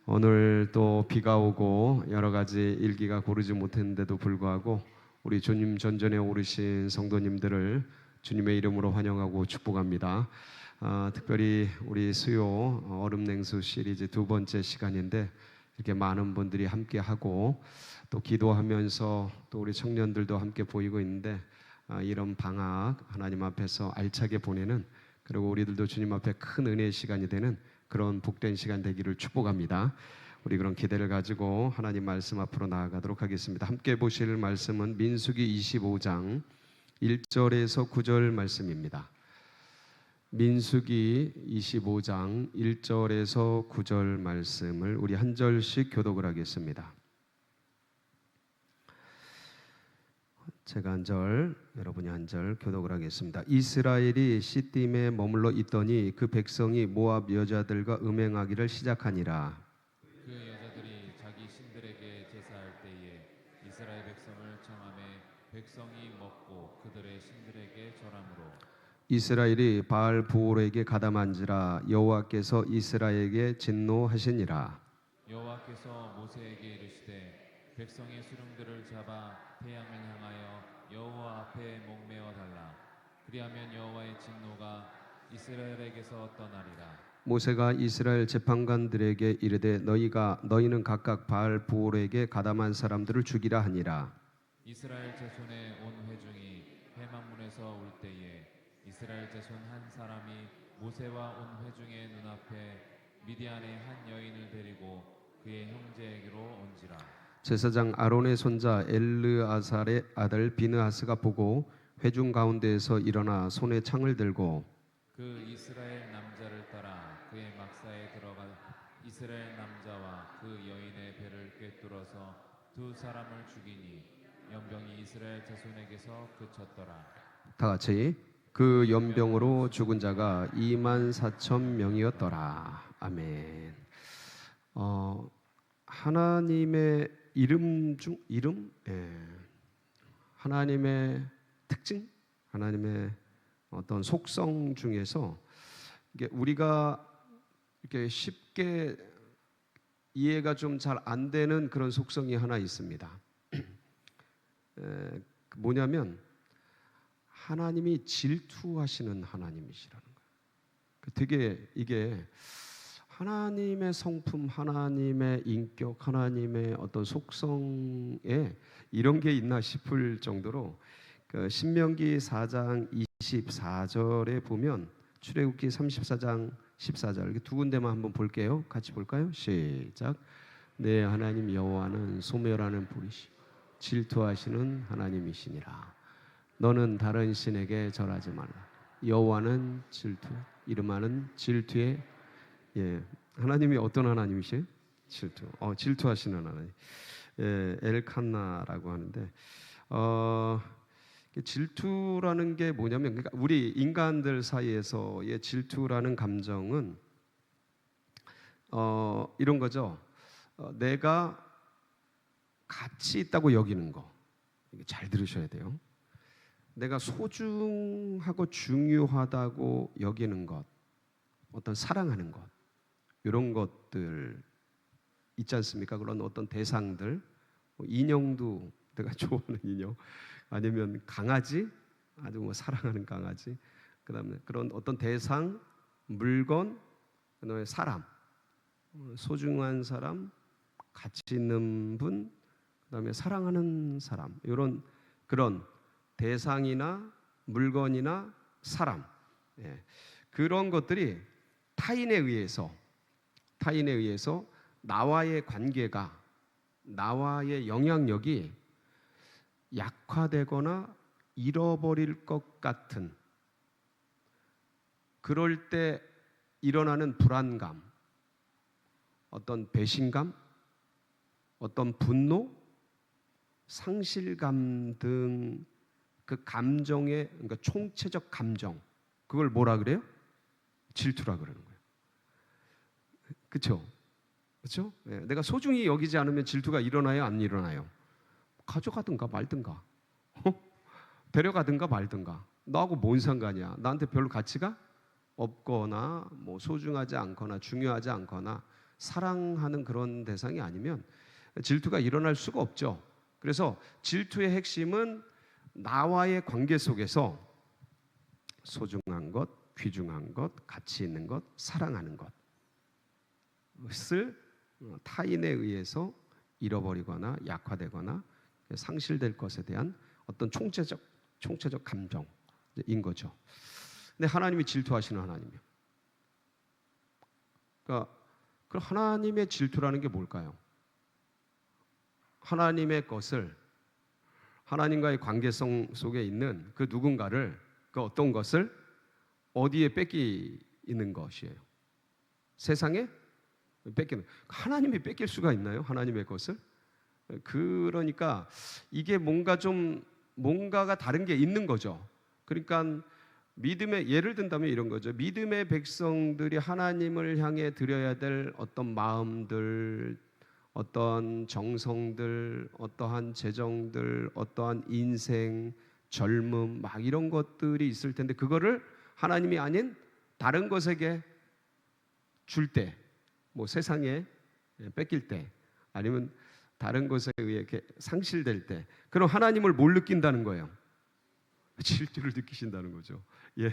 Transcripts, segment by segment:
오늘 또 비가 오고 여러 가지 일기가 고르지 못했는데도 불구하고 우리 주님 전전에 오르신 성도님들을 주님의 이름으로 환영하고 축복합니다. 특별히 우리 수요 얼음냉수 시리즈 두 번째 시간인데 이렇게 많은 분들이 함께 하고 또 기도하면서 또 우리 청년들도 함께 보이고 있는데 이런 방학 하나님 앞에서 알차게 보내는, 그리고 우리들도 주님 앞에 큰 은혜의 시간이 되는 그런 복된 시간 되기를 축복합니다. 우리 그런 기대를 가지고 하나님 말씀 앞으로 나아가도록 하겠습니다. 함께 보실 말씀은 민수기 25장 1절에서 9절 말씀입니다. 민수기 25장 1절에서 9절 말씀을 우리 한 절씩 교독을 하겠습니다. 제가 한 절, 여러분이 한 절 교독을 하겠습니다. 이스라엘이 시딤에 머물러 있더니 그 백성이 모압 여자들과 음행하기를 시작하니라. 그 여자들이 자기 신들에게 제사할 때에 이스라엘 백성을 청하매 백성이 먹고 그들의 신들에게 절함으로 이스라엘이 바알 부올에게 가담한지라 여호와께서 이스라엘에게 진노하시니라. 여호와께서 모세에게 이르시되 백성의 수령들을 잡아 태양을 향하여 여호와 앞에 목매어 달라. 그리하면 여호와의 진노가 이스라엘에게서 떠나리라. 모세가 이스라엘 재판관들에게 이르되 너희는 각각 바알 부올에게 가담한 사람들을 죽이라 하니라. 이스라엘 자손의 온 회중이 해만문에서 올 때에 이스라엘 자손 한 사람이 모세와 온 회중의 눈앞에 미디안의 한 여인을 데리고 그의 형제에게로 온지라. 제사장 아론의 손자 엘르아살의 아들 비느하스가 보고 회중 가운데에서 일어나 손에 창을 들고 그 이스라엘 남자를 따라 그의 막사에 들어가 이스라엘 남자와 그 여인의 배를 꿰뚫어서 두 사람을 죽이니 연병이 이스라엘 자손에게서 그쳤더라. 다 같이 그 연병으로 죽은 자가 24,000명이었더라. 아멘. 하나님의 이름? 하나님의 특징? 하나님의 어떤 속성 중에서 이게 우리가 이렇게 쉽게 이해가 좀 잘 안 되는 그런 속성이 하나 있습니다. 뭐냐면 하나님이 질투하시는 하나님이시라는 거예요. 되게 이게 하나님의 성품, 하나님의 인격, 하나님의 어떤 속성에 이런 게 있나 싶을 정도로 그 신명기 4장 24절에 보면 출애굽기 34장 14절 이렇게 두 군데만 한번 볼게요. 같이 볼까요? 시작. 내 하나님 여호와는 소멸하는 불이시 질투하시는 하나님이시니라. 너는 다른 신에게 절하지 말라. 여호와는 질투, 이름하는 질투의 하나님이 어떤 하나님이세요? 질투하시는 하나님. 엘칸나라고 하는데 질투라는 게 뭐냐면, 그러니까 우리 인간들 사이에서의 질투라는 감정은 이런 거죠. 내가 가치 있다고 여기는 거. 잘 들으셔야 돼요. 내가 소중하고 중요하다고 여기는 것, 어떤 사랑하는 것, 이런 것들 있지 않습니까? 그런 어떤 대상들, 인형도 내가 좋아하는 인형, 아니면 강아지, 아주 사랑하는 강아지, 그다음에 그런 어떤 대상, 물건, 그다음에 사람, 소중한 사람, 가치 있는 분, 그다음에 사랑하는 사람, 이런 그런 대상이나 물건이나 사람, 그런 것들이 타인에 의해서 나와의 관계가, 나와의 영향력이 약화되거나 잃어버릴 것 같은, 그럴 때 일어나는 불안감, 어떤 배신감, 어떤 분노, 상실감 등 그 감정의, 그러니까 총체적 감정, 그걸 뭐라 그래요? 질투라 그러는 거예요. 그렇죠? 내가 소중히 여기지 않으면 질투가 일어나요, 안 일어나요? 가져가든가 말든가, 데려가든가 말든가. 너하고 뭔 상관이야? 나한테 별로 가치가 없거나 뭐 소중하지 않거나 중요하지 않거나 사랑하는 그런 대상이 아니면 질투가 일어날 수가 없죠. 그래서 질투의 핵심은 나와의 관계 속에서 소중한 것, 귀중한 것, 가치 있는 것, 사랑하는 것을 타인에 의해서 잃어버리거나 약화되거나 상실될 것에 대한 어떤 총체적 감정인 거죠. 근데 하나님이 질투하시는 하나님이요. 그러니까 그 하나님의 질투라는 게 뭘까요? 하나님의 것을, 하나님과의 관계성 속에 있는 그 누군가를, 그 어떤 것을 어디에 뺏기는 것이에요? 세상에 뺏기는. 하나님이 뺏길 수가 있나요? 하나님의 것을? 그러니까 이게 뭔가가 다른 게 있는 거죠. 그러니까 믿음의, 예를 든다면 이런 거죠. 믿음의 백성들이 하나님을 향해 드려야 될 어떤 마음들, 어떠한 정성들, 어떠한 재정들, 어떠한 인생, 젊음, 막 이런 것들이 있을 텐데 그거를 하나님이 아닌 다른 것에게 줄 때, 뭐 세상에 뺏길 때, 아니면 다른 것에 의해 이렇게 상실될 때, 그럼 하나님을 뭘 느낀다는 거예요? 질투를 느끼신다는 거죠. 예,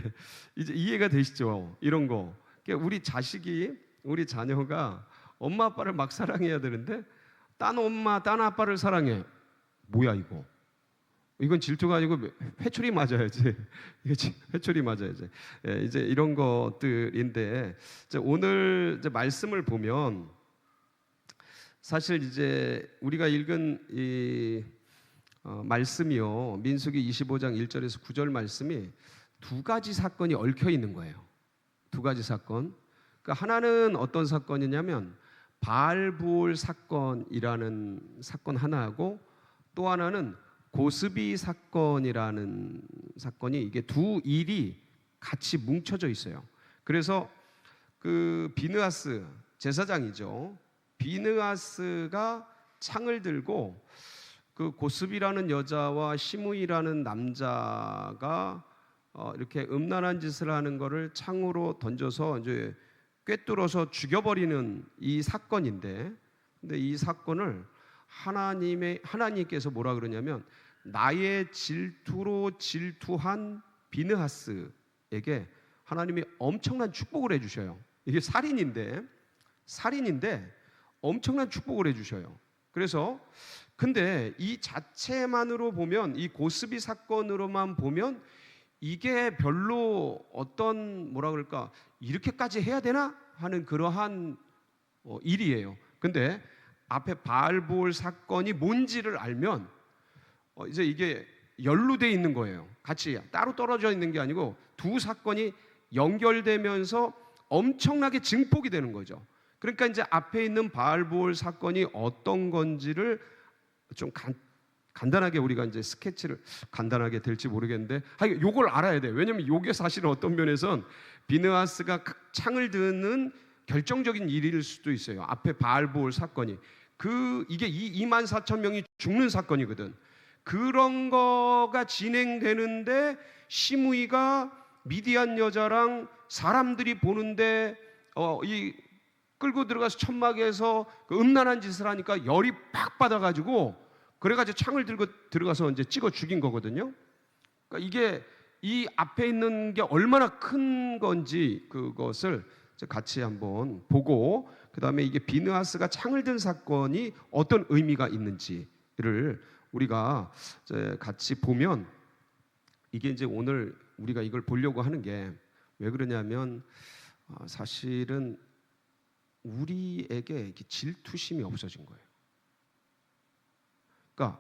이제 이해가 되시죠? 이런 거. 그러니까 우리 자식이, 우리 자녀가 엄마 아빠를 막 사랑해야 되는데 딴 엄마, 딴 아빠를 사랑해. 뭐야 이거? 이건 질투가 아니고 회초리 맞아야지. 이게 회초리 맞아야지. 예, 이제 이런 것들인데 이제 오늘 이제 말씀을 보면 사실 이제 우리가 읽은 이 말씀이요, 민수기 25장 1절에서 9절 말씀이 두 가지 사건이 얽혀 있는 거예요. 두 가지 사건. 그러니까 하나는 어떤 사건이냐면 바알부올 사건이라는 사건 하나하고, 또 하나는 고스비 사건이라는 사건이, 이게 두 일이 같이 뭉쳐져 있어요. 그래서 그 비느하스 제사장이죠. 비느하스가 창을 들고 그 고스비라는 여자와 시므이라는 남자가 이렇게 음란한 짓을 하는 거를 창으로 던져서 이제 꿰뚫어서 죽여버리는 이 사건인데, 근데 이 사건을 하나님께서 뭐라 그러냐면 나의 질투로 질투한 비느하스에게 하나님이 엄청난 축복을 해주셔요. 이게 살인인데 엄청난 축복을 해주셔요. 그래서 근데 이 자체만으로 보면, 이 고스비 사건으로만 보면 이게 별로 어떤 뭐라 그럴까, 이렇게까지 해야 되나 하는 그러한 일이에요. 근데 앞에 바알부올 사건이 뭔지를 알면 이제 이게 연루되어 있는 거예요. 같이 따로 떨어져 있는 게 아니고 두 사건이 연결되면서 엄청나게 증폭이 되는 거죠. 그러니까 이제 앞에 있는 바알부올 사건이 어떤 건지를 좀 간단하게 우리가 이제 스케치를, 간단하게 될지 모르겠는데 요걸 알아야 돼요. 왜냐하면 요게 사실은 어떤 면에선 비느하스가 창을 드는 결정적인 일일 수도 있어요. 앞에 바알부올 사건이 이게 24,000명이 죽는 사건이거든. 그런 거가 진행되는데 시므이가 미디안 여자랑 사람들이 보는데 이 끌고 들어가서 천막에서 그 음란한 짓을 하니까 열이 팍 받아가지고, 그래가지고 창을 들고 들어가서 이제 찍어 죽인 거거든요. 그러니까 이게 이 앞에 있는 게 얼마나 큰 건지 그것을 같이 한번 보고, 그 다음에 이게 비느하스가 창을 든 사건이 어떤 의미가 있는지를 우리가 이제 같이 보면, 이게 이제 오늘 우리가 이걸 보려고 하는 게 왜 그러냐면 사실은 우리에게 질투심이 없어진 거예요. 그러니까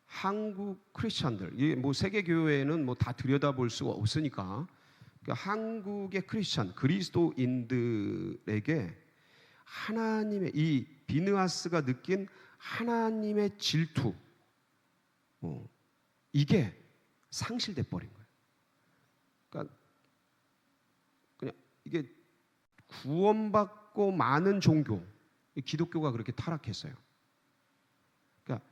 한국 크리스천들, 이게 뭐 세계 교회는 뭐 다 들여다볼 수가 없으니까, 그러니까 한국의 크리스천 그리스도인들에게 하나님의, 이 비느하스가 느낀 하나님의 질투, 이게 상실돼 버린 거예요. 그러니까 그냥 이게 구원받고 많은 종교, 기독교가 그렇게 타락했어요. 그러니까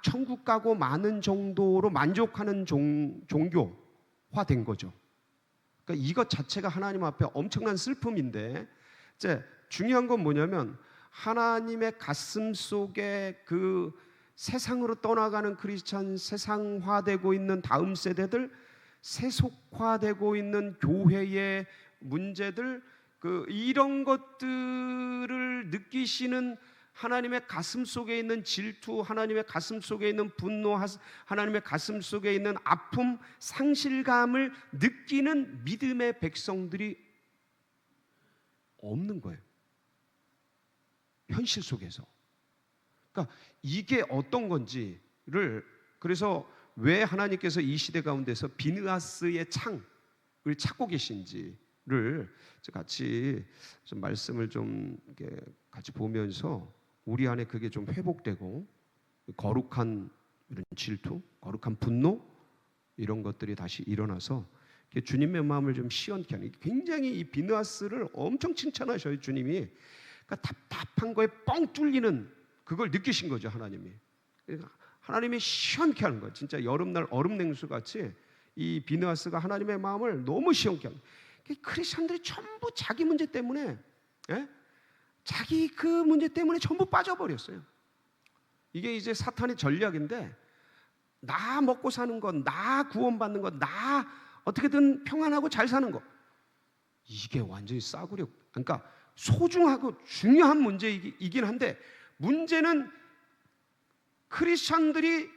천국 가고 많은 정도로 만족하는 종교화된 거죠. 그러니까 이것 자체가 하나님 앞에 엄청난 슬픔인데, 이제 중요한 건 뭐냐면 하나님의 가슴 속에 그 세상으로 떠나가는 크리스찬, 세상화되고 있는 다음 세대들, 세속화되고 있는 교회의 문제들, 이런 것들을 느끼시는 하나님의 가슴 속에 있는 질투, 하나님의 가슴 속에 있는 분노, 하나님의 가슴 속에 있는 아픔, 상실감을 느끼는 믿음의 백성들이 없는 거예요. 현실 속에서. 그러니까 이게 어떤 건지를, 그래서 왜 하나님께서 이 시대 가운데서 비느하스의 창을 찾고 계신지를 같이 좀 말씀을 좀 같이 보면서 우리 안에 그게 좀 회복되고, 거룩한 이런 질투, 거룩한 분노, 이런 것들이 다시 일어나서 주님의 마음을 좀 시원케 하는, 굉장히 이 비느하스를 엄청 칭찬하셔요, 주님이. 그러니까 답답한 거에 뻥 뚫리는 그걸 느끼신 거죠, 하나님이. 그러니까 하나님이 시원케 하는 거예요. 진짜 여름날 얼음 냉수 같이 이 비느하스가 하나님의 마음을 너무 시원케 하는 거예요. 크리스천들이 전부 자기 문제 때문에, 자기 그 문제 때문에 전부 빠져버렸어요. 이게 이제 사탄의 전략인데, 나 먹고 사는 것, 나 구원받는 것, 나 어떻게든 평안하고 잘 사는 것, 이게 완전히 싸구려. 그러니까 소중하고 중요한 문제이긴 한데, 문제는 크리스천들이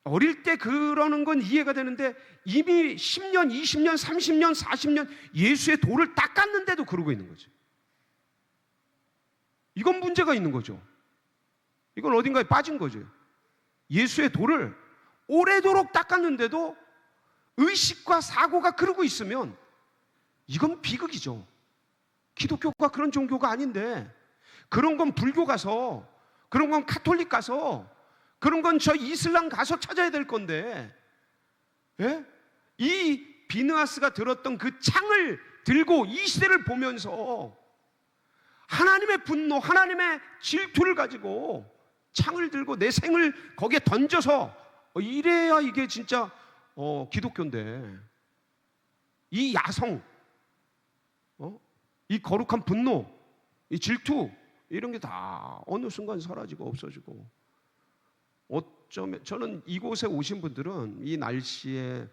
어릴 때 그러는 건 이해가 되는데, 이미 10년, 20년, 30년, 40년 예수의 도를 닦았는데도 그러고 있는 거죠. 이건 문제가 있는 거죠. 이건 어딘가에 빠진 거죠. 예수의 도를 오래도록 닦았는데도 의식과 사고가 그러고 있으면 이건 비극이죠. 기독교가 그런 종교가 아닌데, 그런 건 불교 가서, 그런 건 카톨릭 가서, 그런 건 저 이슬람 가서 찾아야 될 건데, 이 비느하스가 들었던 그 창을 들고 이 시대를 보면서 하나님의 분노, 하나님의 질투를 가지고 창을 들고 내 생을 거기에 던져서, 이래야 이게 진짜 기독교인데, 이 야성, 이 거룩한 분노, 이 질투, 이런 게 다 어느 순간 사라지고 없어지고, 어쩌면 저는 이곳에 오신 분들은, 이 날씨에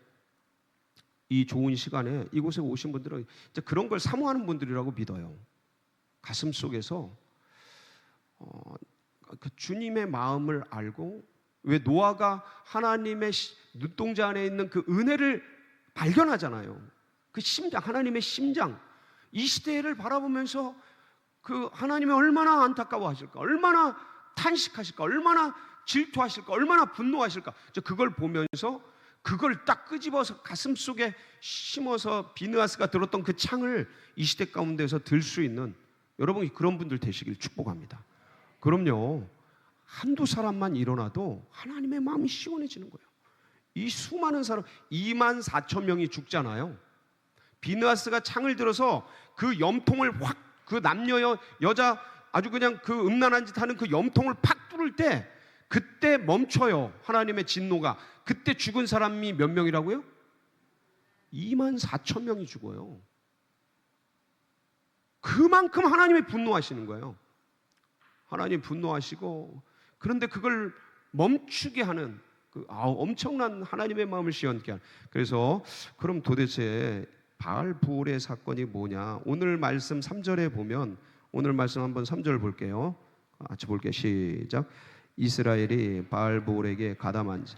이 좋은 시간에 이곳에 오신 분들은 이제 그런 걸 사모하는 분들이라고 믿어요. 가슴 속에서 그 주님의 마음을 알고, 왜 노아가 하나님의 눈동자 안에 있는 그 은혜를 발견하잖아요. 그 심장, 하나님의 심장, 이 시대를 바라보면서 그 하나님이 얼마나 안타까워하실까, 얼마나 탄식하실까, 얼마나 질투하실까, 얼마나 분노하실까, 그걸 보면서 그걸 딱 끄집어서 가슴 속에 심어서 비느하스가 들었던 그 창을 이 시대 가운데서 들 수 있는 여러분이 그런 분들 되시길 축복합니다. 그럼요, 한두 사람만 일어나도 하나님의 마음이 시원해지는 거예요. 이 수많은 사람, 2만 4천 명이 죽잖아요. 비느하스가 창을 들어서 그 염통을 확, 그 남녀 여자 아주 그냥 그 음란한 짓 하는 그 염통을 팍 뚫을 때, 그때 멈춰요, 하나님의 진노가. 그때 죽은 사람이 몇 명이라고요? 2만 4천 명이 죽어요. 그만큼 하나님이 분노하시는 거예요. 하나님 분노하시고, 그런데 그걸 멈추게 하는 엄청난 하나님의 마음을 시원케 하는. 그래서 그럼 도대체 바알부올의 사건이 뭐냐? 오늘 말씀 3절에 보면, 오늘 말씀 한번 3절 볼게요. 같이 볼게요. 시작. 이스라엘이 바알부올에게 가담한지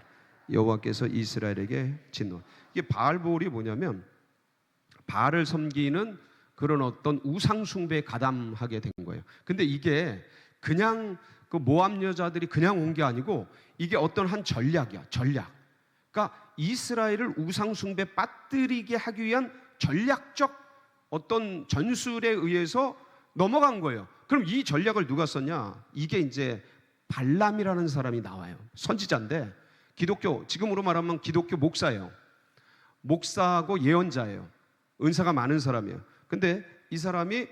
여호와께서 이스라엘에게 진노. 이게 바알부올이 뭐냐면, 바알을 섬기는 그런 어떤 우상 숭배에 가담하게 된 거예요. 근데 이게 그냥 그 모압 여자들이 그냥 온 게 아니고, 이게 어떤 한 전략이야, 전략. 그러니까 이스라엘을 우상 숭배 빠뜨리게 하기 위한 전략적 어떤 전술에 의해서 넘어간 거예요. 그럼 이 전략을 누가 썼냐? 이게 이제 발람이라는 사람이 나와요. 선지자인데, 기독교, 지금으로 말하면 기독교 목사예요. 목사하고 예언자예요. 은사가 많은 사람이에요. 근데 이 사람이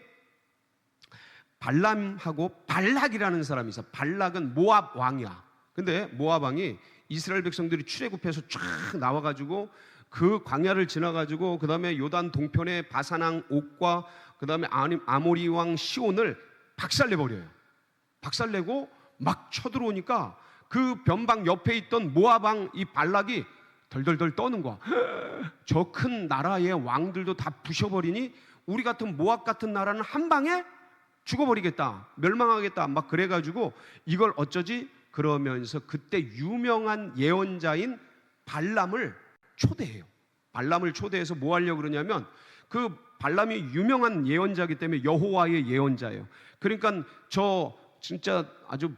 발람하고 발락이라는 사람이 있어. 발락은 모압 왕이야. 근데 모압 왕이 이스라엘 백성들이 출애굽해서 쫙 나와가지고 그 광야를 지나가지고 그 다음에 요단 동편의 바산왕 옥과 그 다음에 아모리 왕 시온을 박살내버려요. 박살내고 막 쳐들어오니까 그 변방 옆에 있던 모압 왕 이 발락이 덜덜덜 떠는 거야. 저 큰 나라의 왕들도 다 부셔버리니 우리 같은 모압 같은 나라는 한 방에 죽어버리겠다, 멸망하겠다, 막 그래가지고 이걸 어쩌지? 그러면서 그때 유명한 예언자인 발람을 초대해요. 발람을 초대해서 뭐 하려고 그러냐면, 그 발람이 유명한 예언자이기 때문에 여호와의 예언자예요. 그러니까 저 진짜 아주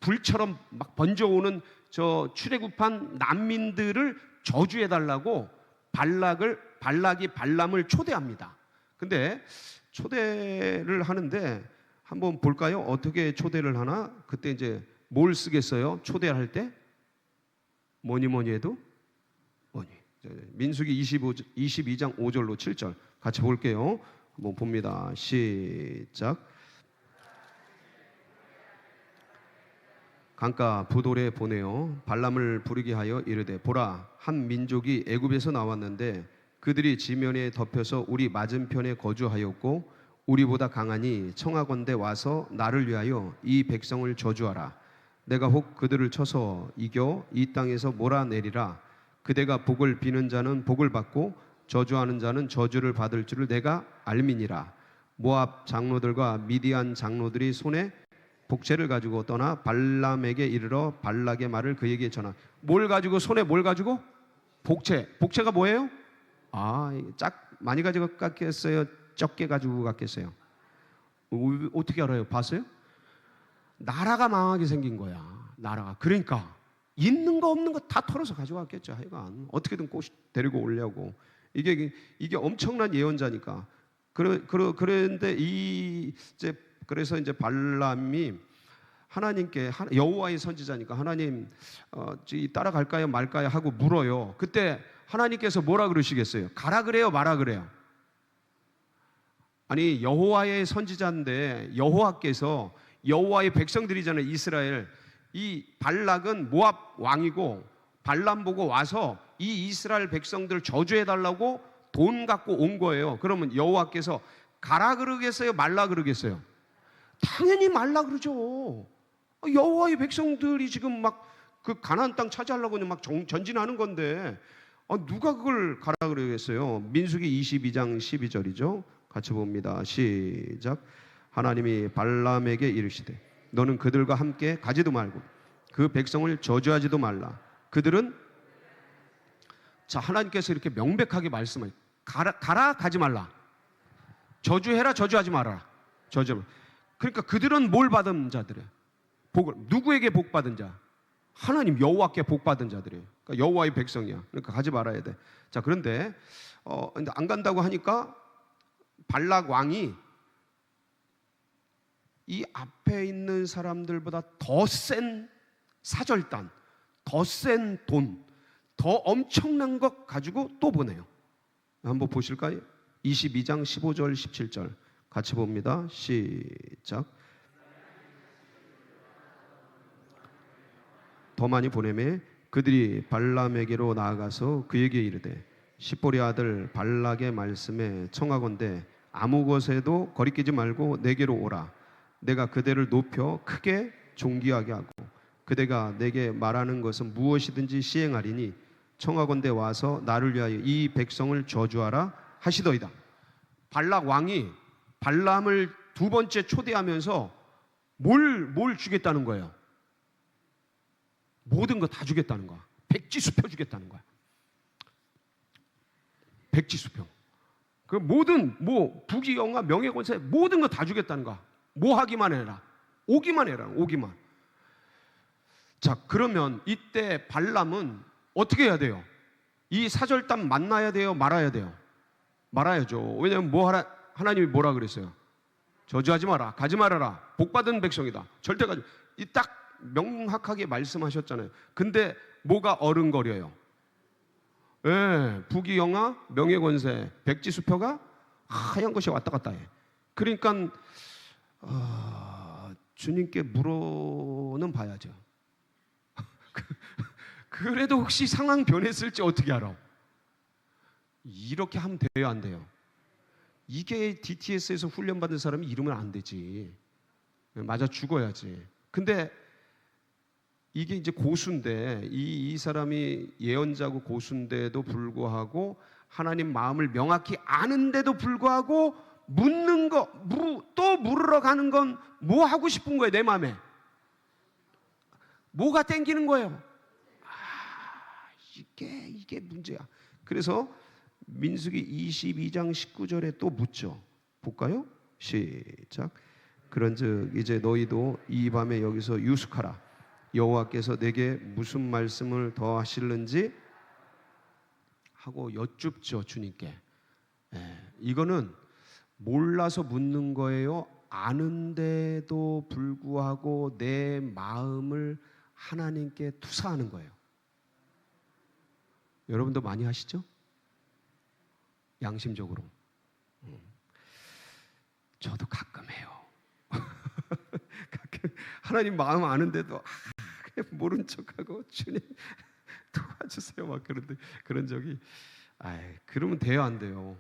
불처럼 막 번져오는 저 출애굽한 난민들을 저주해달라고 발락이 발람을 초대합니다. 근데 초대를 하는데 한번 볼까요? 어떻게 초대를 하나? 그때 이제 뭘 쓰겠어요? 초대할 때 뭐니 해도 민수기 22장 5절로 7절 같이 볼게요. 한번 봅니다. 시작. 강가 부돌에 보내어 발람을 부르게 하여 이르되, 보라, 한 민족이 애굽에서 나왔는데 그들이 지면에 덮여서 우리 맞은편에 거주하였고 우리보다 강하니 청하건대 와서 나를 위하여 이 백성을 저주하라. 내가 혹 그들을 쳐서 이겨 이 땅에서 몰아내리라. 그대가 복을 비는 자는 복을 받고 저주하는 자는 저주를 받을 줄을 내가 알미니라. 모압 장로들과 미디안 장로들이 손에 복채를 가지고 떠나 발람에게 이르러 발락의 말을 그에게 전하. 뭘 가지고? 손에 뭘 가지고? 복채. 복채가 뭐예요? 많이 가지고 갔겠어요? 적게 가지고 갔겠어요? 어떻게 알아요? 봤어요? 나라가 망하게 생긴 거야. 나라가. 그러니까 있는 거 없는 거 다 털어서 가져갔겠죠. 하여간 어떻게든 꼭 데리고 오려고. 이게 엄청난 예언자니까. 그런데 그래서 이제 발람이 하나님께, 여호와의 선지자니까 하나님 따라갈까요 말까요 하고 물어요. 그때 하나님께서 뭐라 그러시겠어요? 가라 그래요 마라 그래요? 아니, 여호와의 선지자인데 여호와께서, 여호와의 백성들이잖아요, 이스라엘. 이 발락은 모압 왕이고 발람 보고 와서 이 이스라엘 백성들 저주해달라고 돈 갖고 온 거예요. 그러면 여호와께서 가라 그러겠어요 말라 그러겠어요? 당연히 말라 그러죠. 여호와의 백성들이 지금 막 그 가나안 땅 차지하려고 막 전진하는 건데 누가 그걸 가라 그러겠어요? 민수기 22장 12절이죠. 같이 봅니다. 시작. 하나님이 발람에게 이르시되, 너는 그들과 함께 가지도 말고 그 백성을 저주하지도 말라. 그들은, 자, 하나님께서 이렇게 명백하게 말씀하세요. 가라 가지 말라. 저주해라 저주하지 말아라. 그러니까 그들은 뭘 받은 자들이에요? 복을. 누구에게 복 받은 자? 하나님 여호와께 복 받은 자들이에요. 그러니까 여호와의 백성이야. 그러니까 가지 말아야 돼. 자, 그런데 근데 안 간다고 하니까 발락 왕이 이 앞에 있는 사람들보다 더 센 사절단, 더 센 돈, 더 엄청난 것 가지고 또 보내요. 한번 보실까요? 22장 15절 17절 같이 봅니다. 시작. 더 많이 보내매 그들이 발람에게로 나아가서 그에게 이르되, 십보리 아들 발락의 말씀에 청하건대 아무 것에도 거리끼지 말고 내게로 오라. 내가 그대를 높여 크게 존귀하게 하고 그대가 내게 말하는 것은 무엇이든지 시행하리니 청하건대 와서 나를 위하여 이 백성을 저주하라 하시더이다. 발락 왕이 발람을 두 번째 초대하면서 뭘 주겠다는 거예요? 모든 거 다 주겠다는 거야. 백지수표 주겠다는 거야. 백지수표. 그 모든 부귀영화 명예권세 모든 거 다 주겠다는 거야. 뭐 하기만 해라. 오기만 해라. 오기만. 자, 그러면 이때 발람은 어떻게 해야 돼요? 이 사절단 만나야 돼요? 말아야 돼요? 말아야죠. 왜냐하면 하나님이 뭐라 그랬어요? 저주하지 마라. 가지 말아라. 복받은 백성이다. 절대 가지. 이 딱 명확하게 말씀하셨잖아요. 근데 뭐가 어른거려요? 부귀영화, 명예권세, 백지수표가 하얀 것이 왔다 갔다 해. 그러니까 주님께 물어는 봐야죠. 그래도 혹시 상황 변했을지 어떻게 알아? 이렇게 하면 돼요, 안 돼요? 이게 DTS에서 훈련받은 사람이 이러면 안 되지. 맞아 죽어야지. 근데 이게 이제 고수인데 이 사람이 예언자고 고수인데도 불구하고 하나님 마음을 명확히 아는데도 불구하고 묻는 거, 또 물으러 가는 건 뭐 하고 싶은 거예요, 내 마음에? 뭐가 땡기는 거예요? 이게 문제야. 그래서 민수기 22장 19절에 또 묻죠. 볼까요? 시작. 그런즉 이제 너희도 이 밤에 여기서 유숙하라. 여호와께서 내게 무슨 말씀을 더 하실는지 하고 여쭙죠, 주님께. 이거는 몰라서 묻는 거예요? 아는데도 불구하고 내 마음을 하나님께 투사하는 거예요. 여러분도 많이 하시죠? 양심적으로. 저도 가끔 해요. 가끔 하나님 마음 아는데도 그냥 모른 척하고 주님 도와주세요 막 그런 적이. 그러면 돼요, 안 돼요?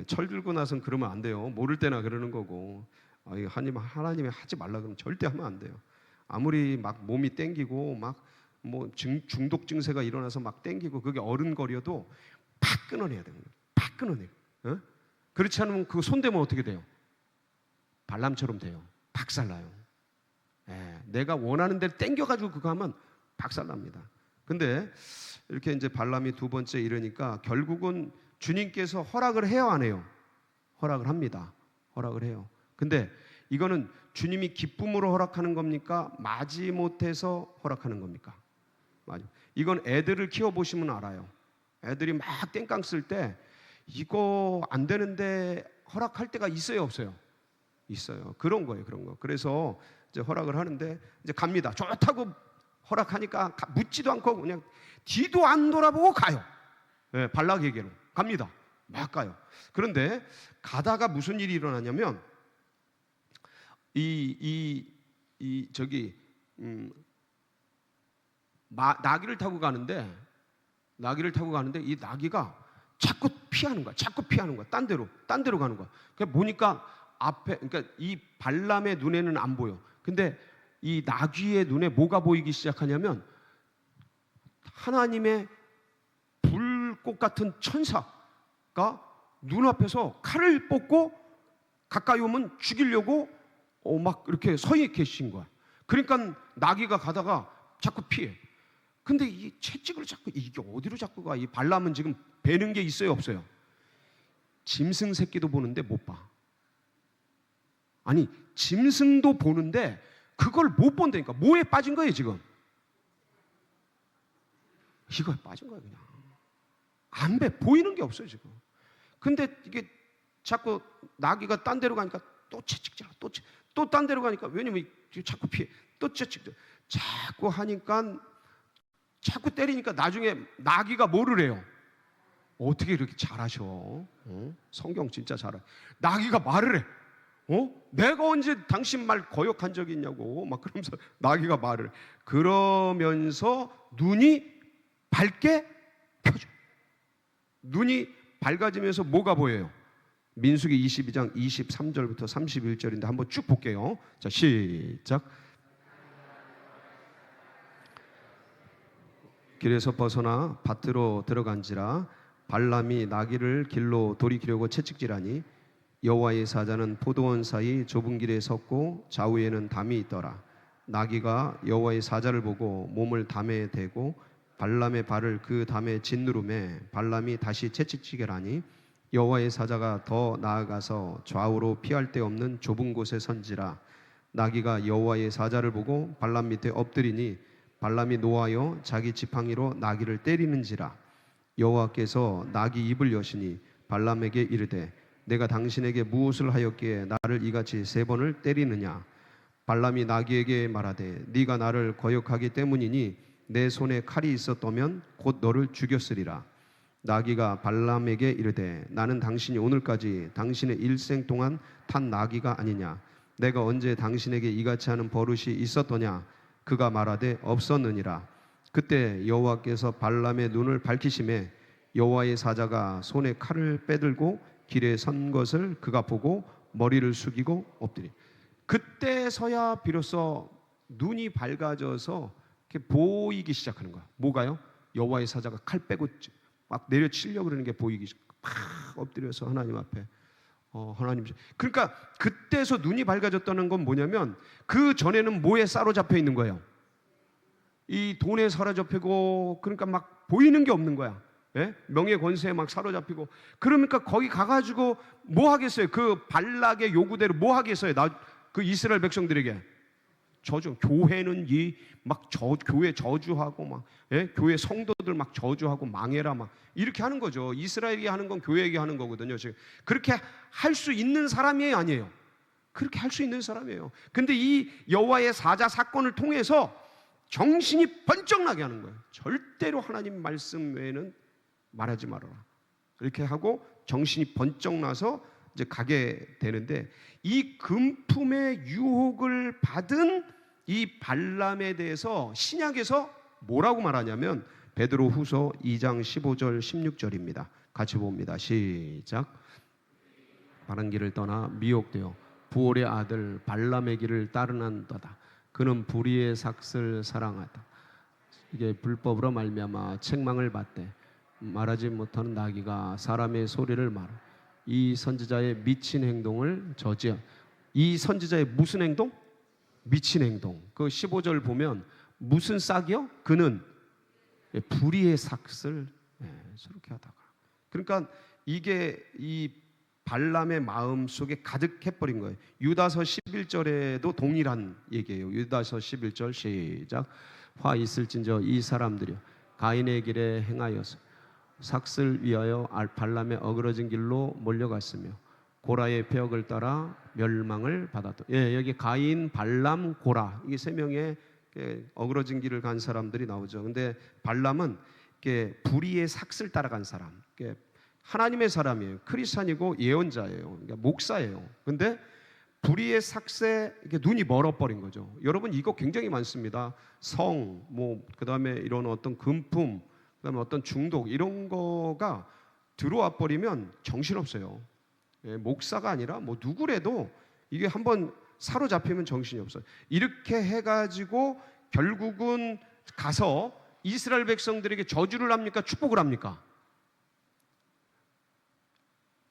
철 들고 나선 그러면 안 돼요. 모를 때나 그러는 거고. 하나님이 하지 말라 그러면 절대 하면 안 돼요. 아무리 막 몸이 땡기고 막 뭐 중독 증세가 일어나서 막 땡기고 그게 어른거려도 팍 끊어내야 돼요. 팍 끊어내요. 그렇지 않으면 그거 손대면 어떻게 돼요? 발람처럼 돼요. 박살나요. 내가 원하는 대로 땡겨가지고 그거 하면 박살납니다. 근데 이렇게 이제 발람이 두 번째 이러니까 결국은 주님께서 허락을 해요, 안 해요? 허락을 합니다. 허락을 해요. 근데 이거는 주님이 기쁨으로 허락하는 겁니까? 마지못해서 허락하는 겁니까? 맞아. 이건 애들을 키워보시면 알아요. 애들이 막 땡깡 쓸 때 이거 안 되는데 허락할 때가 있어요, 없어요? 있어요. 그런 거예요, 그런 거. 그래서 이제 허락을 하는데 이제 갑니다. 좋다고 허락하니까 묻지도 않고 그냥 뒤도 안 돌아보고 가요. 발락에게로 갑니다. 막 가요. 그런데 가다가 무슨 일이 일어나냐면 나귀를 타고 가는데 이 나귀가 자꾸 피하는 거야. 딴 데로 가는 거야. 그러니까 보니까 그러니까 이 발람의 눈에는 안 보여. 근데 이 나귀의 눈에 뭐가 보이기 시작하냐면 하나님의 불꽃 같은 천사가 눈앞에서 칼을 뽑고 가까이 오면 죽이려고 막 이렇게 서 계신 거야. 그러니까 나귀가 가다가 자꾸 피해. 근데 이 채찍을 자꾸 이게 어디로 자꾸 가? 이 발람은 지금 베는 게 있어요, 없어요? 짐승 새끼도 보는데 못 봐. 아니 짐승도 보는데 그걸 못 본다니까. 뭐에 빠진 거예요 지금? 이거에 빠진 거예요 그냥. 안 배, 보이는 게 없어요 지금. 근데 이게 자꾸 나귀가 딴 데로 가니까 또 채찍질하, 또 딴 데로 가니까 왜냐면 자꾸 피해, 또 채찍질, 자꾸 하니까 자꾸 때리니까 나중에 나귀가 뭐를 해요? 어떻게 이렇게 잘하셔? 성경 진짜 잘해. 나귀가 말을 해. 내가 언제 당신 말 거역한 적이 있냐고 막 그러면서 나귀가 말을 해. 그러면서 눈이 밝게 펴져. 눈이 밝아지면서 뭐가 보여요? 민수기 22장 23절부터 31절인데 한번 쭉 볼게요. 자, 시작. 길에서 벗어나 밭으로 들어간지라 발람이 나귀를 길로 돌이키려고 채찍질하니 여호와의 사자는 포도원 사이 좁은 길에 섰고 좌우에는 담이 있더라. 나귀가 여호와의 사자를 보고 몸을 담에 대고 발람의 발을 그 담에 짓누르매 발람이 다시 채찍질을 하니 여호와의 사자가 더 나아가서 좌우로 피할 데 없는 좁은 곳에 선지라. 나귀가 여호와의 사자를 보고 발람 밑에 엎드리니 발람이 노하여 자기 지팡이로 나귀를 때리는지라. 여호와께서 나귀 입을 여시니 발람에게 이르되 내가 당신에게 무엇을 하였기에 나를 이같이 3번을 때리느냐. 발람이 나귀에게 말하되 네가 나를 거역하기 때문이니 내 손에 칼이 있었다면 곧 너를 죽였으리라. 나귀가 발람에게 이르되 나는 당신이 오늘까지 당신의 일생 동안 탄 나귀가 아니냐. 내가 언제 당신에게 이같이 하는 버릇이 있었더냐. 그가 말하되 없었느니라. 그때 여호와께서 발람의 눈을 밝히시매 여호와의 사자가 손에 칼을 빼들고 길에 선 것을 그가 보고 머리를 숙이고 엎드리. 그때서야 비로소 눈이 밝아져서 이렇게 보이기 시작하는 거야. 뭐가요? 여호와의 사자가 칼 빼고 막 내려치려고 그러는 게 보이기 시작. 막 엎드려서 하나님 앞에 하나님. 그러니까 그때서 눈이 밝아졌다는 건 뭐냐면 그 전에는 뭐에 사로잡혀 있는 거예요? 이 돈에 사로잡히고, 그러니까 막 보이는 게 없는 거야. 예? 명예 권세에 막 사로잡히고. 그러니까 거기 가가지고 뭐 하겠어요? 그 발락의 요구대로 뭐 하겠어요? 그 이스라엘 백성들에게 저주. 교회는 교회 저주하고 막, 예? 교회 성도들 막 저주하고 망해라 막 이렇게 하는 거죠. 이스라엘이 하는 건 교회에게 하는 거거든요. 지금 그렇게 할 수 있는 사람이 아니에요. 그렇게 할 수 있는 사람이에요. 근데 이 여호와의 사자 사건을 통해서 정신이 번쩍 나게 하는 거예요. 절대로 하나님 말씀 외에는 말하지 말아라. 이렇게 하고 정신이 번쩍 나서 이제 가게 되는데, 이 금품의 유혹을 받은 이 발람에 대해서 신약에서 뭐라고 말하냐면 베드로후서 2장 15절 16절입니다. 같이 봅니다. 시작. 바른 길을 떠나 미혹되어 부올의 아들 발람의 길을 따르는도다. 그는 불의의 삭슬 사랑하다. 이게 불법으로 말미암아 책망을 받되 말하지 못하는 나귀가 사람의 소리를 말하. 이 선지자의 미친 행동을 저지하. 이 선지자의 무슨 행동? 미친 행동. 그 15절 보면 무슨 싹이요? 그는 불의의 삭슬 저렇게 하다가. 그러니까 이게 이 발람의 마음 속에 가득해버린 거예요. 유다서 11절에도 동일한 얘기예요. 유다서 11절 시작. 화 있을진저 이 사람들이여 가인의 길에 행하여서 삭슬 위하여 발람의 어그러진 길로 몰려갔으며 고라의 벽을 따라 멸망을 받았다. 여기 가인, 발람, 고라, 이게 세 명의 어그러진 길을 간 사람들이 나오죠. 근데 발람은 불의의 삭슬 따라간 사람, 하나님의 사람이에요. 크리스찬이고 예언자예요. 그러니까 목사예요. 근데 불의의 삭스에 눈이 멀어버린 거죠. 여러분 이거 굉장히 많습니다. 성, 그다음에 이런 어떤 금품, 그다음에 어떤 중독 이런 거가 들어와 버리면 정신없어요. 목사가 아니라 누구래도 이게 한번 사로잡히면 정신이 없어요. 이렇게 해가지고 결국은 가서 이스라엘 백성들에게 저주를 합니까? 축복을 합니까?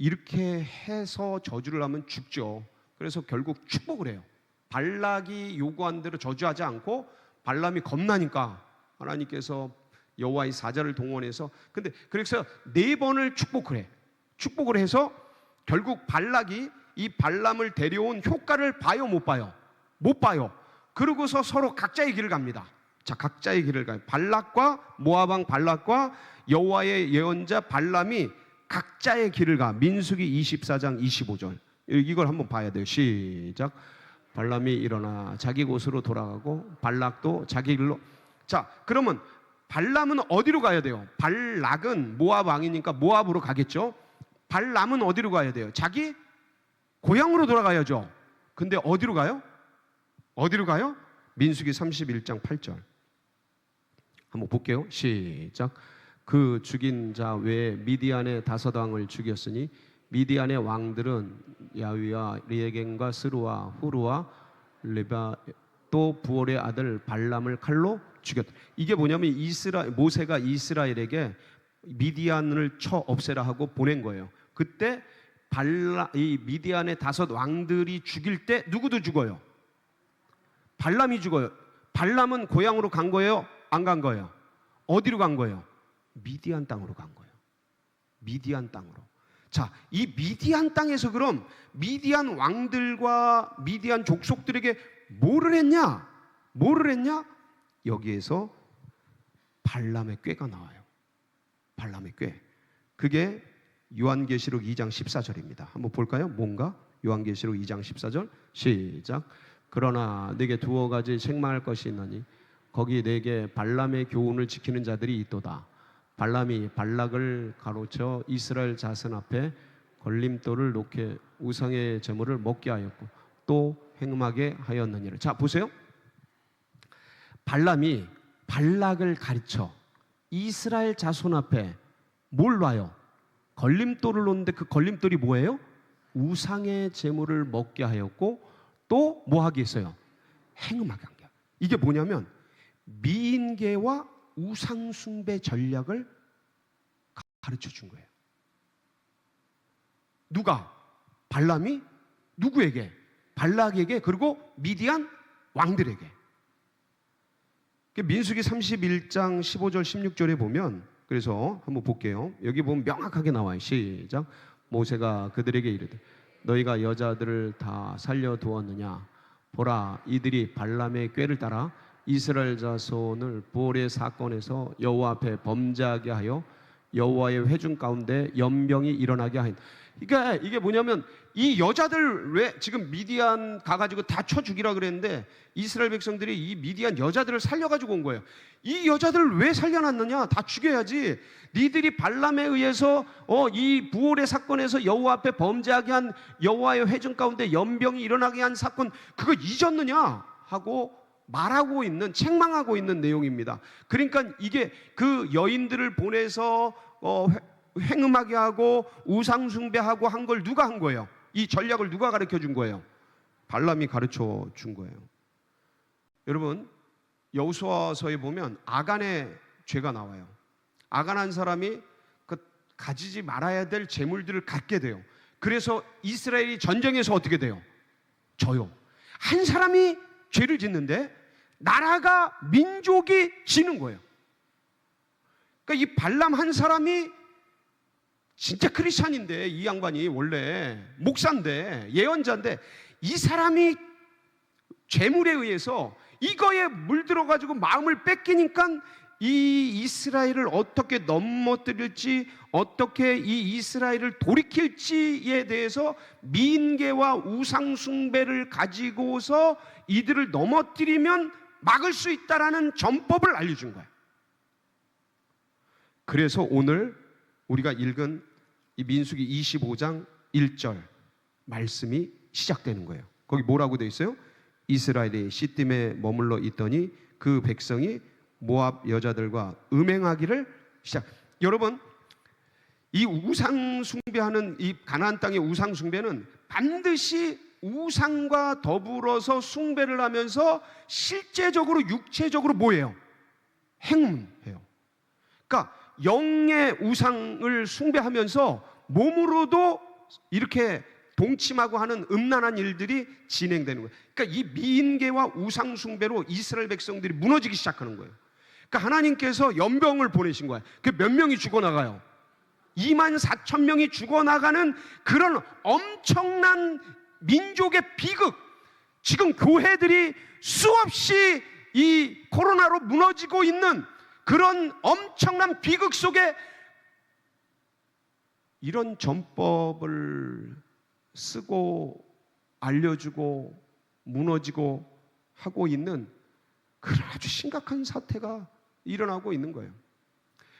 이렇게 해서 저주를 하면 죽죠. 그래서 결국 축복을 해요. 발락이 요구한 대로 저주하지 않고 발람이 겁나니까 하나님께서 여호와의 사자를 동원해서, 근데 그래서 4번을 축복을 해. 축복을 해서 결국 발락이 이 발람을 데려온 효과를 봐요, 못 봐요? 못 봐요. 그러고서 서로 각자의 길을 갑니다. 자, 각자의 길을 가요. 발락과 모압 왕 발락과 여호와의 예언자 발람이 각자의 길을 가. 민수기 24장 25절. 이걸 한번 봐야 돼요. 시작. 발람이 일어나 자기 곳으로 돌아가고 발락도 자기 길로. 자, 그러면 발람은 어디로 가야 돼요? 발락은 모압 왕이니까 모압으로 가겠죠. 발람은 어디로 가야 돼요? 자기 고향으로 돌아가야죠. 근데 어디로 가요? 어디로 가요? 민수기 31장 8절. 한번 볼게요. 시작. 그 죽인 자 외에 미디안의 5왕을 죽였으니 미디안의 왕들은 야위와 리에겐과 스루와 후루와 레바 또 부올의 아들 발람을 칼로 죽였다. 이게 뭐냐면 모세가 이스라엘에게 미디안을 쳐 없애라 하고 보낸 거예요. 그때 이 미디안의 5 왕들이 죽일 때 누구도 죽어요? 발람이 죽어요. 발람은 고향으로 간 거예요? 안 간 거예요? 어디로 간 거예요? 미디안 땅으로 간 거예요. 미디안 땅으로. 자, 이 미디안 땅에서 그럼 미디안 왕들과 미디안 족속들에게 뭐를 했냐? 뭐를 했냐? 여기에서 발람의 꾀가 나와요. 발람의 꾀. 그게 요한계시록 2장 14절입니다. 한번 볼까요? 뭔가? 요한계시록 2장 14절 시작. 그러나 내게 2가지 책망할 것이 있나니 거기 내게 발람의 교훈을 지키는 자들이 있도다. 발람이 발락을 가로쳐 이스라엘 자손 앞에 걸림돌을 놓게 우상의 제물을 먹게 하였고 또 행음하게 하였느니라. 자, 보세요. 발람이 발락을 가르쳐 이스라엘 자손 앞에 뭘 놔요? 걸림돌을 놓는데 그 걸림돌이 뭐예요? 우상의 제물을 먹게 하였고 또 뭐 하게 했어요? 행음하게 한 거야. 이게 뭐냐면 미인계와 우상숭배 전략을 가르쳐 준 거예요. 누가? 발람이 누구에게? 발락에게, 그리고 미디안 왕들에게. 민수기 31장 15절 16절에 보면, 그래서 한번 볼게요. 여기 보면 명확하게 나와요. 시작. 모세가 그들에게 이르되 너희가 여자들을 다 살려두었느냐? 보라, 이들이 발람의 꾀를 따라 이스라엘 자손을 부올의 사건에서 여호와 앞에 범죄하게 하여 여호와의 회중 가운데 연병이 일어나게 하인. 그러니까 이게 뭐냐면 이 여자들 왜 지금 미디안 가가지고 다 쳐 죽이라 그랬는데 이스라엘 백성들이 이 미디안 여자들을 살려가지고 온 거예요. 이 여자들을 왜 살려놨느냐? 다 죽여야지. 니들이 발람에 의해서 이 부올의 사건에서 여호와 앞에 범죄하게 한 여호와의 회중 가운데 연병이 일어나게 한 사건 그거 잊었느냐? 하고 말하고 있는, 책망하고 있는 내용입니다. 그러니까 이게 그 여인들을 보내서 행음하게 하고 우상숭배하고 한 걸 누가 한 거예요? 이 전략을 누가 가르쳐 준 거예요? 발람이 가르쳐 준 거예요. 여러분, 여호수아서에 보면 아간의 죄가 나와요. 아간한 사람이 그 가지지 말아야 될 재물들을 갖게 돼요. 그래서 이스라엘이 전쟁에서 어떻게 돼요? 져요. 한 사람이 죄를 짓는데 나라가, 민족이 지는 거예요. 그러니까 이 발람 한 사람이 진짜 크리스찬인데, 이 양반이 원래 목사인데, 예언자인데, 이 사람이 재물에 의해서 이거에 물들어가지고 마음을 뺏기니까 이 이스라엘을 어떻게 넘어뜨릴지, 어떻게 이 이스라엘을 돌이킬지에 대해서 미인계와 우상숭배를 가지고서 이들을 넘어뜨리면 막을 수 있다라는 전법을 알려준 거예요. 그래서 오늘 우리가 읽은 이 민수기 25장 1절 말씀이 시작되는 거예요. 거기 뭐라고 되어 있어요? 이스라엘이 시딤에 머물러 있더니 그 백성이 모압 여자들과 음행하기를 시작. 여러분, 이 우상 숭배하는 이 가나안 땅의 우상 숭배는 반드시 우상과 더불어서 숭배를 하면서 실제적으로 육체적으로 뭐예요? 행음해요. 그러니까 영의 우상을 숭배하면서 몸으로도 이렇게 동침하고 하는 음란한 일들이 진행되는 거예요. 그러니까 이 미인계와 우상 숭배로 이스라엘 백성들이 무너지기 시작하는 거예요. 그러니까 하나님께서 연병을 보내신 거예요. 그 몇 명이 죽어나가요? 24,000명이 죽어나가는 그런 엄청난 민족의 비극. 지금 교회들이 수없이 이 코로나로 무너지고 있는 그런 엄청난 비극 속에 이런 전법을 쓰고 알려주고 무너지고 하고 있는 그런 아주 심각한 사태가 일어나고 있는 거예요.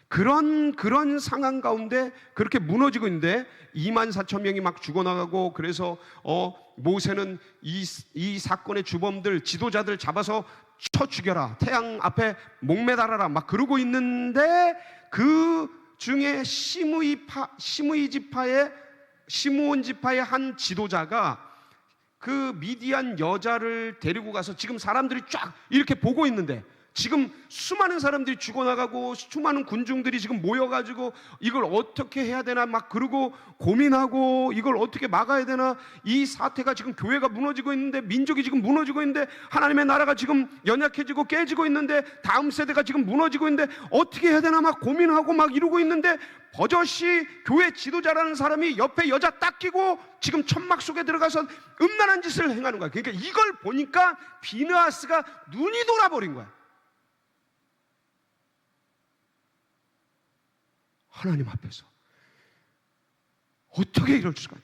그런 상황 가운데 그렇게 무너지고 있는데 24,000명이 막 죽어나가고, 그래서 모세는 이 사건의 주범들, 지도자들 잡아서 쳐 죽여라, 태양 앞에 목매달아라 막 그러고 있는데, 그 중에 시므온 지파의 한 지도자가 그 미디안 여자를 데리고 가서, 지금 사람들이 쫙 이렇게 보고 있는데, 지금 수많은 사람들이 죽어나가고 수많은 군중들이 지금 모여가지고 이걸 어떻게 해야 되나 막 그러고 고민하고, 이걸 어떻게 막아야 되나, 이 사태가 지금 교회가 무너지고 있는데, 민족이 지금 무너지고 있는데, 하나님의 나라가 지금 연약해지고 깨지고 있는데, 다음 세대가 지금 무너지고 있는데 어떻게 해야 되나 막 고민하고 막 이러고 있는데, 버젓이 교회 지도자라는 사람이 옆에 여자 딱 끼고 지금 천막 속에 들어가서 음란한 짓을 행하는 거야. 그러니까 이걸 보니까 비느하스가 눈이 돌아버린 거야. 하나님 앞에서 어떻게 이럴 수가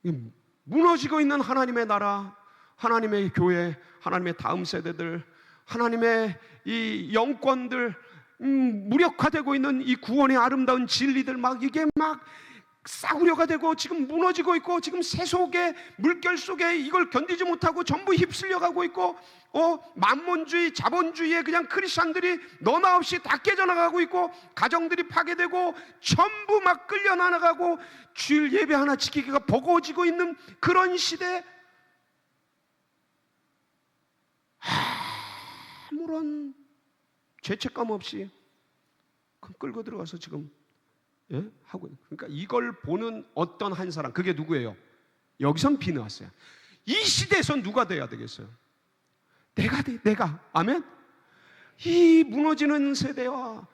있나? 무너지고 있는 하나님의 나라, 하나님의 교회, 하나님의 다음 세대들, 하나님의 이 영권들, 무력화되고 있는 이 구원의 아름다운 진리들, 막 이게 막 싸구려가 되고 지금 무너지고 있고, 지금 새 속에, 물결 속에 이걸 견디지 못하고 전부 휩쓸려가고 있고, 만몬주의, 자본주의에 그냥 크리스천들이 너나 없이 다 깨져나가고 있고, 가정들이 파괴되고 전부 막 끌려나가고 주일 예배 하나 지키기가 버거워지고 있는 그런 시대, 아무런 죄책감 없이 끌고 들어가서 지금 하고 있는. 그러니까 이걸 보는 어떤 한 사람, 그게 누구예요? 여기선 비누았어요. 이 시대에선 누가 돼야 되겠어요? 내가. 아멘. 이 무너지는 세대와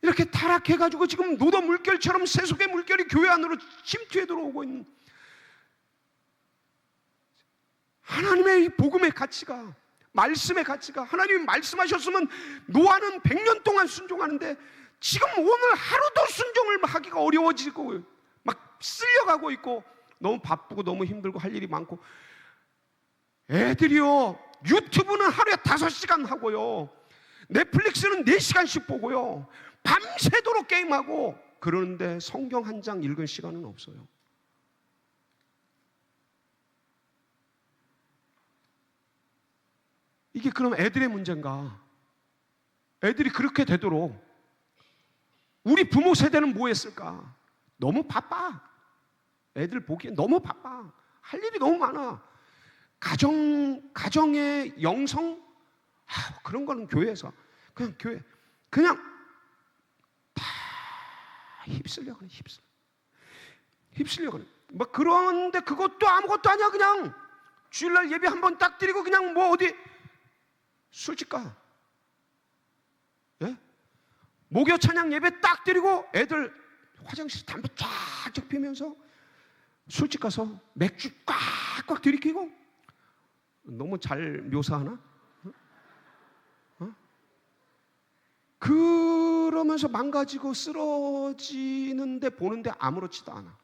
이렇게 타락해가지고 지금 노도 물결처럼 세속의 물결이 교회 안으로 침투해 들어오고 있는 하나님의 이 복음의 가치가, 말씀의 가치가, 하나님이 말씀하셨으면 노아는 100년 동안 순종하는데 지금 오늘 하루도 순종을 하기가 어려워지고 막 쓸려가고 있고, 너무 바쁘고 너무 힘들고 할 일이 많고, 애들이요 유튜브는 하루에 5시간 하고요, 넷플릭스는 4시간씩 보고요, 밤새도록 게임하고, 그러는데 성경 한 장 읽은 시간은 없어요. 이게 그럼 애들의 문제인가? 애들이 그렇게 되도록 우리 부모 세대는 뭐 했을까? 너무 바빠. 애들 보기엔 너무 바빠. 할 일이 너무 많아. 가정의 영성, 그런 거는 교회에서 그냥 다 휩쓸려 그래. 휩쓸려 그래. 뭐 그런데 그것도 아무것도 아니야. 그냥 주일날 예배 한 번 딱 드리고 그냥 뭐 어디 술집 가. 예? 목요 찬양 예배 딱 드리고 애들 화장실 담배 쫙쫙 피우면서 술집 가서 맥주 꽉꽉 들이키고. 너무 잘 묘사하나? 그러면서 망가지고 쓰러지는데 보는데 아무렇지도 않아.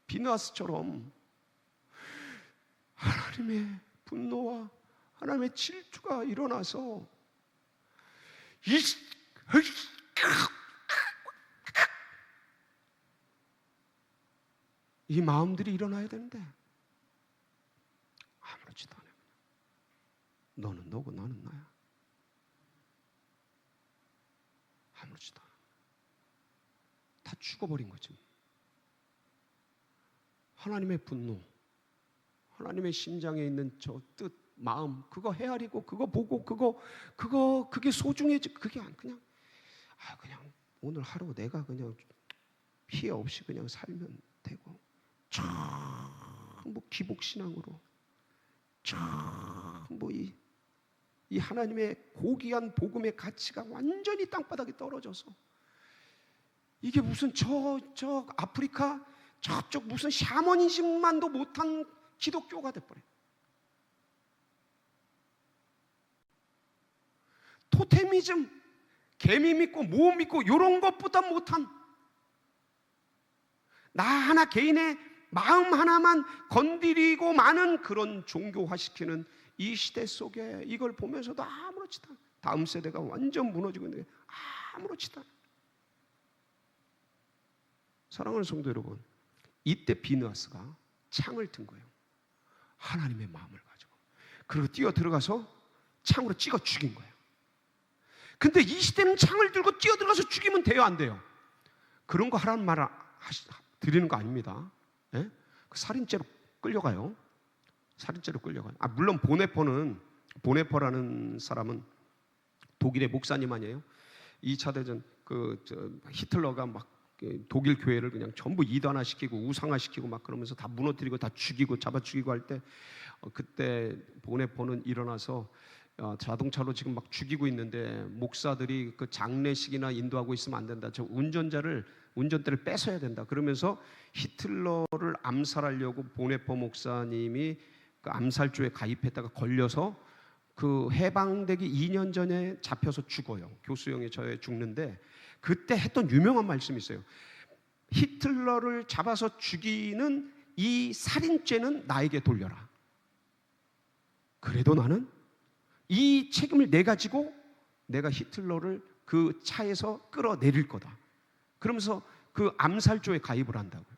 비누아스처럼 하나님의 분노와 하나님의 질투가 일어나서 이 마음들이 일어나야 되는데 아무렇지도 않아요. 너는 너고 나는 나야. 아무렇지도 않아. 다 죽어버린 거지. 하나님의 분노, 하나님의 심장에 있는 저 뜻, 마음, 그거 헤아리고 그거 보고 그게 소중해지. 그게 그냥 오늘 하루 내가 그냥 피해 없이 그냥 살면 되고, 전부 기복신앙으로 전부 이 하나님의 고귀한 복음의 가치가 완전히 땅바닥에 떨어져서, 이게 무슨 저 아프리카 저쪽 무슨 샤머니즘만도 못한 기독교가 돼버려. 토테미즘, 개미 믿고 모 믿고 이런 것보다 못한, 나 하나 개인의 마음 하나만 건드리고 마는 그런 종교화시키는 이 시대 속에 이걸 보면서도 아무렇지도 않아. 다음 세대가 완전 무너지고 있는데 아무렇지도 않아. 사랑하는 성도 여러분, 이때 비누아스가 창을 든 거예요. 하나님의 마음을 가지고. 그리고 뛰어 들어가서 창으로 찍어 죽인 거예요. 근데 이 시대는 창을 들고 뛰어 들어가서 죽이면 돼요, 안 돼요? 그런 거 하라는 말 드리는 거 아닙니다. 예? 그 살인죄로 끌려가요. 살인죄로 끌려가요. 물론 보네퍼라는 사람은 독일의 목사님 아니에요? 2차 대전 히틀러가 막 독일 교회를 그냥 전부 이단화시키고 우상화시키고 막 그러면서 다 무너뜨리고 다 죽이고 잡아 죽이고 할 때, 그때 보네퍼는 일어나서 자동차로 지금 막 죽이고 있는데 목사들이 그 장례식이나 인도하고 있으면 안 된다. 저 운전대를 뺏어야 된다. 그러면서 히틀러를 암살하려고 보네퍼 목사님이 그 암살조에 가입했다가 걸려서 그 해방되기 2년 전에 잡혀서 죽어요. 교수형에 처해 죽는데, 그때 했던 유명한 말씀이 있어요. 히틀러를 잡아서 죽이는 이 살인죄는 나에게 돌려라. 그래도 나는 이 책임을 내 가지고 내가 히틀러를 그 차에서 끌어내릴 거다. 그러면서 그 암살조에 가입을 한다고요.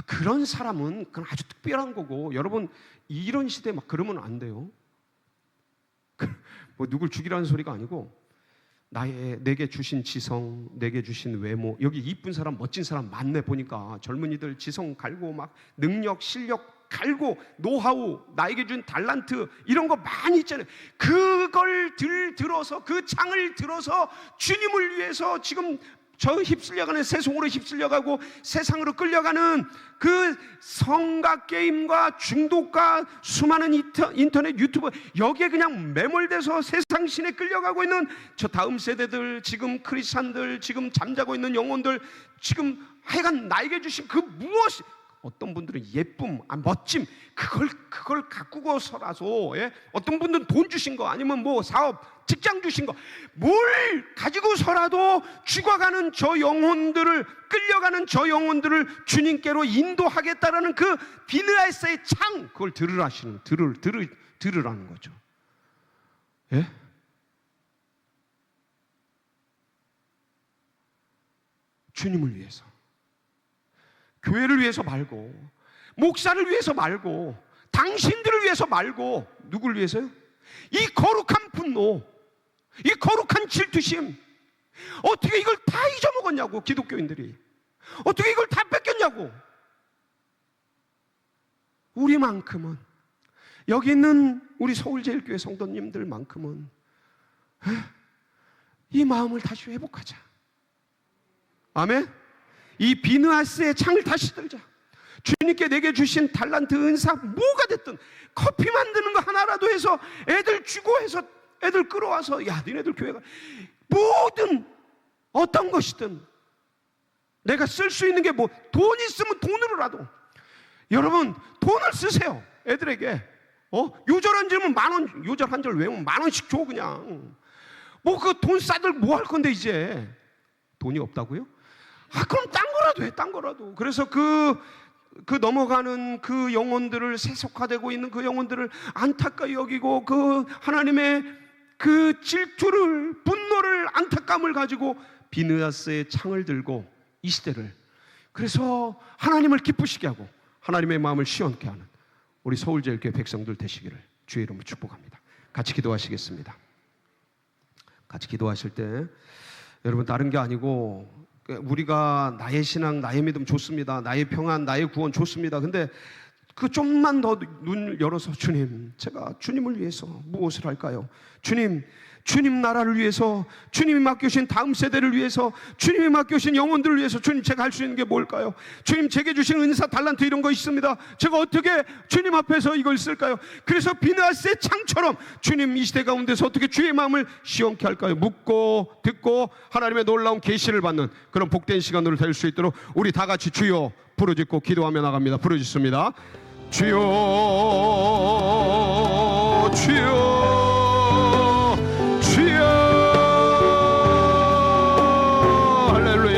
그런 사람은 그건 아주 특별한 거고, 여러분 이런 시대에 막 그러면 안 돼요. 뭐 누굴 죽이라는 소리가 아니고, 내게 주신 지성, 내게 주신 외모, 여기 이쁜 사람, 멋진 사람 많네. 보니까 젊은이들 지성 갈고 막 능력, 실력 갈고, 노하우, 나에게 준 달란트 이런 거 많이 있잖아요. 그걸 들어서, 그 창을 들어서 주님을 위해서 지금 저 휩쓸려가는, 세속으로 휩쓸려가고 세상으로 끌려가는 그 성가 게임과 중독과 수많은 인터넷 유튜브, 여기에 그냥 매몰돼서 세상 신에 끌려가고 있는 저 다음 세대들, 지금 크리스찬들, 지금 잠자고 있는 영혼들, 지금 하여간 나에게 주신 그 무엇이, 어떤 분들은 예쁨, 멋짐, 그걸 가꾸고서라서, 예? 어떤 분들은 돈 주신 거, 아니면 뭐 사업, 직장 주신 거, 뭘 가지고서라도 죽어가는 저 영혼들을, 끌려가는 저 영혼들을 주님께로 인도하겠다라는 그 비느하스의 창, 그걸 들으라는 거죠. 예? 주님을 위해서, 교회를 위해서 말고, 목사를 위해서 말고, 당신들을 위해서 말고, 누굴 위해서요? 이 거룩한 분노, 이 거룩한 질투심, 어떻게 이걸 다 잊어먹었냐고. 기독교인들이 어떻게 이걸 다 뺏겼냐고. 우리만큼은, 여기 있는 우리 서울제일교회 성도님들만큼은 이 마음을 다시 회복하자. 아멘. 이 비느하스의 창을 다시 들자. 주님께 내게 주신 달란트, 은사, 뭐가 됐든, 커피 만드는 거 하나라도 해서 애들 주고 해서 애들 끌어와서, 야 니네들 교회가, 뭐든 어떤 것이든 내가 쓸 수 있는 게, 뭐 돈 있으면 돈으로라도, 여러분 돈을 쓰세요. 애들에게 요절 한 절은 만원, 요절 한 절 외우면 만원씩 줘. 그냥 뭐 그 돈 싸들 뭐 할 건데, 이제 돈이 없다고요? 그럼 딴 거라도 해, 딴 거라도. 그래서 그 넘어가는 그 영혼들을, 세속화되고 있는 그 영혼들을 안타까이 여기고, 그 하나님의 그 질투를, 분노를, 안타까움을 가지고 비느하스의 창을 들고 이 시대를, 그래서 하나님을 기쁘시게 하고 하나님의 마음을 시원케 하는 우리 서울제일교회 백성들 되시기를 주의 이름으로 축복합니다. 같이 기도하시겠습니다. 같이 기도하실 때, 여러분 다른 게 아니고, 우리가 나의 신앙, 나의 믿음 좋습니다. 나의 평안, 나의 구원 좋습니다. 근데 그 좀만 더 눈을 열어서, 주님, 제가 주님을 위해서 무엇을 할까요? 주님 나라를 위해서, 주님이 맡겨주신 다음 세대를 위해서, 주님이 맡겨주신 영혼들을 위해서, 주님 제가 할 수 있는 게 뭘까요? 주님 제게 주신 은사, 달란트 이런 거 있습니다. 제가 어떻게 주님 앞에서 이걸 쓸까요? 그래서 비느하스의 창처럼 주님 이 시대 가운데서 어떻게 주의 마음을 시원케 할까요? 묻고 듣고 하나님의 놀라운 계시를 받는 그런 복된 시간으로 될 수 있도록 우리 다 같이 주여 부르짖고 기도하며 나갑니다. 부르짖습니다. 주여, 주여.